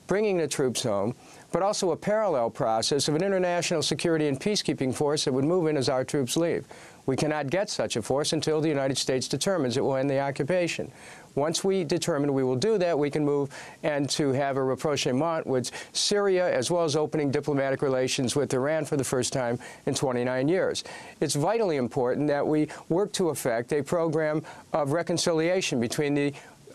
bringing the troops home, but also a parallel process of an international security and peacekeeping force that would move in as our troops leave. We cannot get such a force until the United States determines it will end the occupation. Once we determine we will do that, we can move and to have a rapprochement with Syria, as well as opening diplomatic relations with Iran for the first time in 29 years. It's vitally important that we work to effect a program of reconciliation between the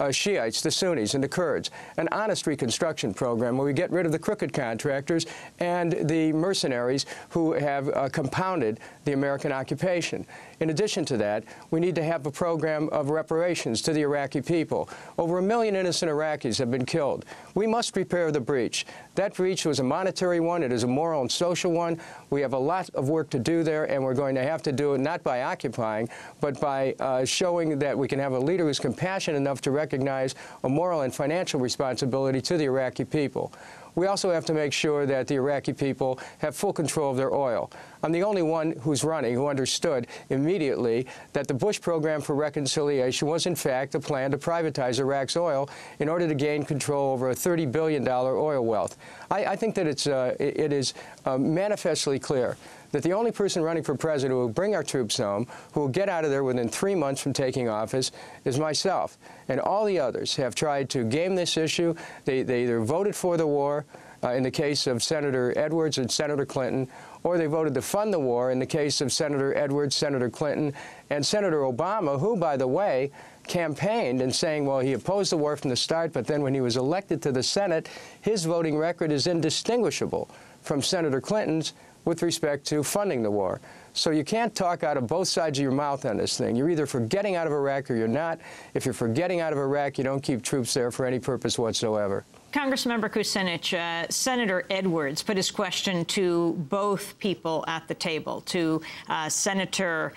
Shiites, the Sunnis, and the Kurds, an honest reconstruction program where we get rid of the crooked contractors and the mercenaries who have compounded the American occupation. In addition to that, we need to have a program of reparations to the Iraqi people. Over 1 million innocent Iraqis have been killed. We must repair the breach. That breach was a monetary one. It is a moral and social one. We have a lot of work to do there, and we're going to have to do it not by occupying, but by showing that we can have a leader who's compassionate enough to recognize a moral and financial responsibility to the Iraqi people. We also have to make sure that the Iraqi people have full control of their oil. I'm the only one who's running who understood immediately that the Bush program for reconciliation was, in fact, a plan to privatize Iraq's oil in order to gain control over a $30 billion oil wealth. I think that it is manifestly clear that the only person running for president who will bring our troops home, who will get out of there within 3 months from taking office, is myself. And all the others have tried to game this issue. They either voted for the war, in the case of Senator Edwards and Senator Clinton, or they voted to fund the war in the case of Senator Edwards, Senator Clinton, and Senator Obama, who, by the way, campaigned and saying, well, he opposed the war from the start, but then when he was elected to the Senate, his voting record is indistinguishable from Senator Clinton's with respect to funding the war. So you can't talk out of both sides of your mouth on this thing. You're either for getting out of Iraq or you're not. If you're for getting out of Iraq, you don't keep troops there for any purpose whatsoever. Congressmember Kucinich, Senator Edwards put his question to both people at the table, to Senator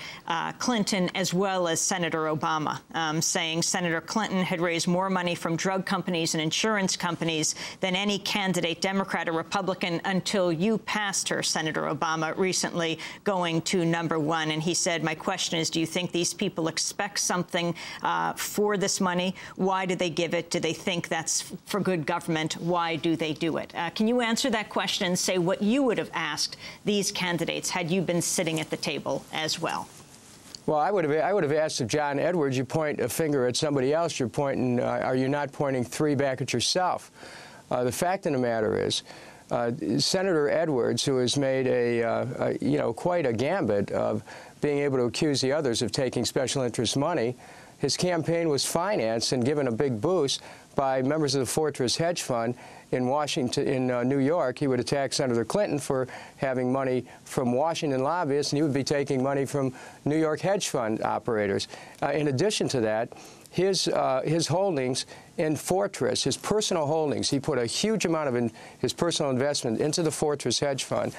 Clinton as well as Senator Obama, saying Senator Clinton had raised more money from drug companies and insurance companies than any candidate, Democrat or Republican, until you passed her, Senator Obama, recently going to #1. And he said, my question is, do you think these people expect something for this money? Why do they give it? Do they think that's for good government? Why do they do it? Can you answer that question and say what you would have asked these candidates had you been sitting at the table as well? Well, I would have asked if John Edwards, you point a finger at somebody else, you're pointing, are you not pointing 3 back at yourself? The fact of the matter is, Senator Edwards, who has made quite a gambit of being able to accuse the others of taking special interest money, his campaign was financed and given a big boost by members of the Fortress hedge fund in Washington, in New York. He would attack Senator Clinton for having money from Washington lobbyists, and he would be taking money from New York hedge fund operators. In addition to that, his holdings in Fortress, his personal holdings, he put a huge amount of his personal investment into the Fortress hedge fund,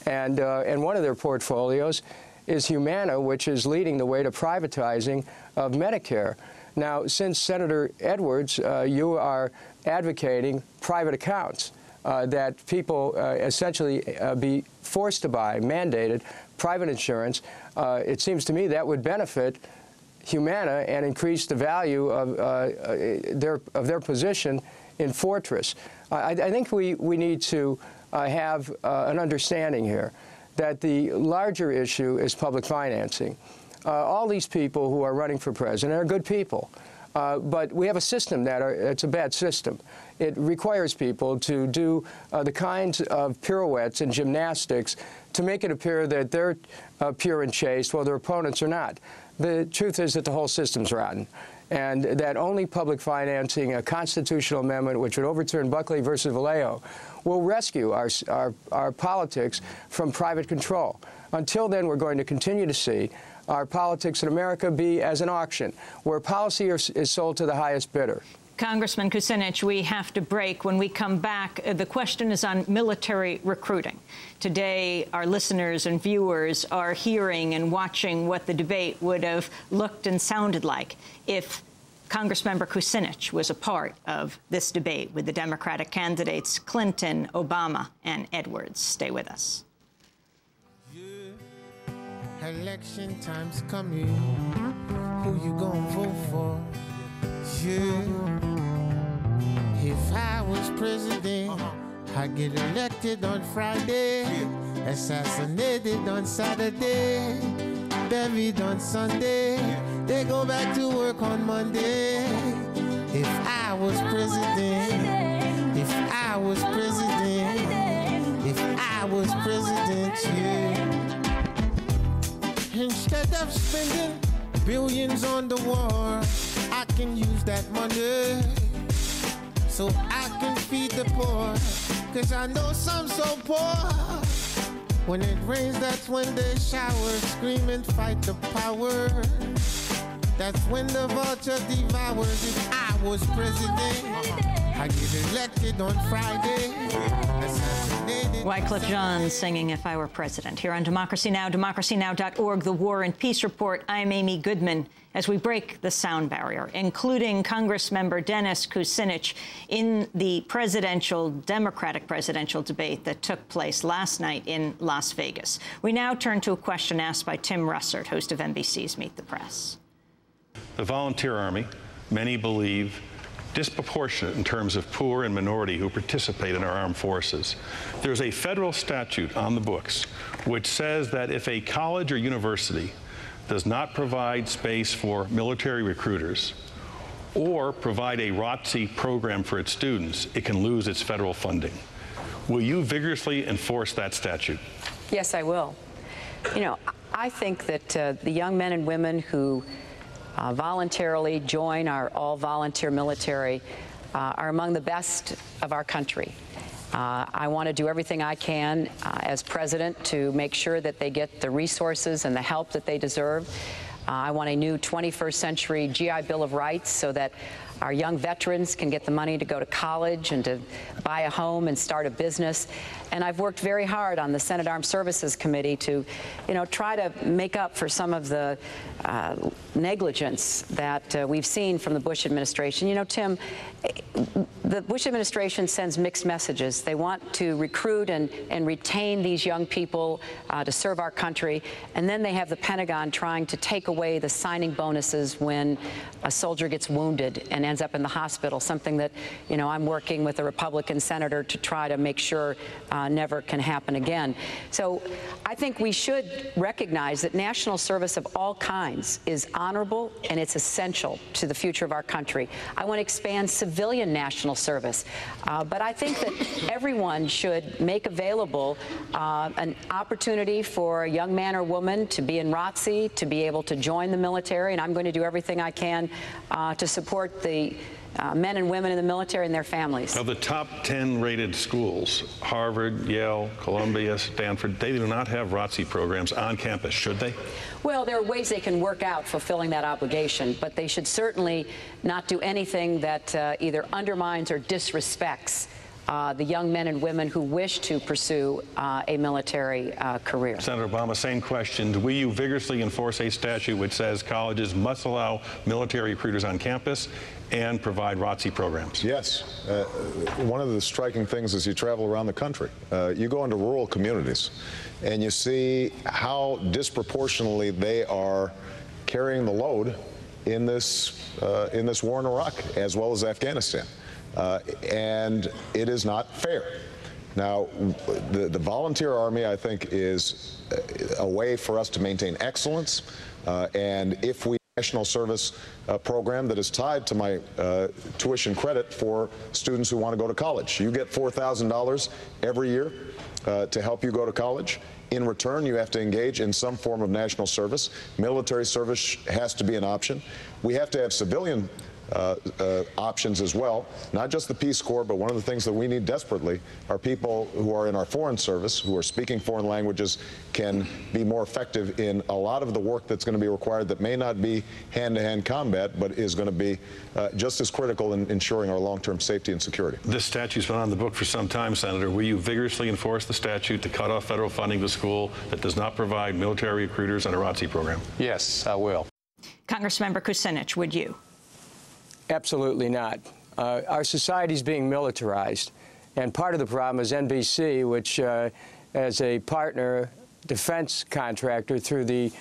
and one of their portfolios is Humana, which is leading the way to privatizing of Medicare. Now, since Senator Edwards, you are advocating private accounts, that people essentially be forced to buy, mandated, private insurance, it seems to me that would benefit Humana and increase the value of their position in Fortress. I think we need to have an understanding here that the larger issue is public financing. All these people who are running for president are good people, but we have a system it's a bad system. It requires people to do the kinds of pirouettes and gymnastics to make it appear that they're pure and chaste while their opponents are not. The truth is that the whole system's rotten, and that only public financing, a constitutional amendment which would overturn Buckley versus Vallejo, will rescue our politics from private control. Until then, we're going to continue to see our politics in America be as an auction, where policy is sold to the highest bidder. Congressman Kucinich, we have to break. When we come back, the question is on military recruiting. Today, our listeners and viewers are hearing and watching what the debate would have looked and sounded like if Congressmember Kucinich was a part of this debate with the Democratic candidates Clinton, Obama, and Edwards. Stay with us. Election time's coming. Who you gonna vote for? If I was president, I'd get elected on Friday, assassinated on Saturday, buried on Sunday, they go back to work on Monday. If I was president, if I was president, if I was president, yeah. Instead of spending billions on the war, I can use that money so I can feed the poor, 'cause I know some so poor. When it rains, that's when they shower, scream and fight the power. That's when the vulture devours. If I was president, I get elected on Friday. Wycliffe Jean singing If I Were President. Here on Democracy Now!, democracynow.org, The War and Peace Report. I'm Amy Goodman as we break the sound barrier, including Congressmember Dennis Kucinich in the Democratic presidential debate that took place last night in Las Vegas. We now turn to a question asked by Tim Russert, host of NBC's Meet the Press. The volunteer army, many believe, disproportionate in terms of poor and minority who participate in our armed forces. There's a federal statute on the books which says that if a college or university does not provide space for military recruiters or provide a ROTC program for its students, it can lose its federal funding. Will you vigorously enforce that statute? Yes, I will. You know, I think that the young men and women who voluntarily join our all-volunteer military are among the best of our country. I want to do everything I can as president to make sure that they get the resources and the help that they deserve. I want a new 21st century GI Bill of Rights so that our young veterans can get the money to go to college and to buy a home and start a business. And I've worked very hard on the Senate Armed Services Committee to, try to make up for some of the negligence that we've seen from the Bush administration. You know, Tim, the Bush administration sends mixed messages. They want to recruit and retain these young people to serve our country, and then they have the Pentagon trying to take away the signing bonuses when a soldier gets wounded and ends up in the hospital, something that, I'm working with a Republican senator to try to make sure never can happen again. So I think we should recognize that national service of all kinds is honorable and it's essential to the future of our country. I want to expand civilian national service, but I think that everyone should make available an opportunity for a young man or woman to be in ROTC, to be able to join the military, and I'm going to do everything I can to support the men and women in the military and their families. Of the top 10 rated schools, Harvard, Yale, Columbia, Stanford, they do not have ROTC programs on campus, should they? Well, there are ways they can work out fulfilling that obligation, but they should certainly not do anything that either undermines or disrespects the young men and women who wish to pursue a military career. Senator Obama, same question. Will you vigorously enforce a statute which says colleges must allow military recruiters on campus and provide ROTC programs? Yes. One of the striking things as you travel around the country, you go into rural communities and you see how disproportionately they are carrying the load in this war in Iraq as well as Afghanistan. And it is not fair. Now, the volunteer army, I think, is a way for us to maintain excellence. And if we national service program that is tied to my tuition credit for students who want to go to college. You get $4,000 every year to help you go to college. In return, you have to engage in some form of national service. Military service has to be an option. We have to have civilian options as well, not just the Peace Corps, but one of the things that we need desperately are people who are in our foreign service, who are speaking foreign languages, can be more effective in a lot of the work that's going to be required that may not be hand-to-hand combat, but is going to be just as critical in ensuring our long-term safety and security. This statute's been on the book for some time, Senator. Will you vigorously enforce the statute to cut off federal funding to school that does not provide military recruiters and a ROTC program? Yes, I will. Congressmember Kucinich, would you? Absolutely not. Our society's being militarized, and part of the problem is NBC, which, as a partner defense contractor through the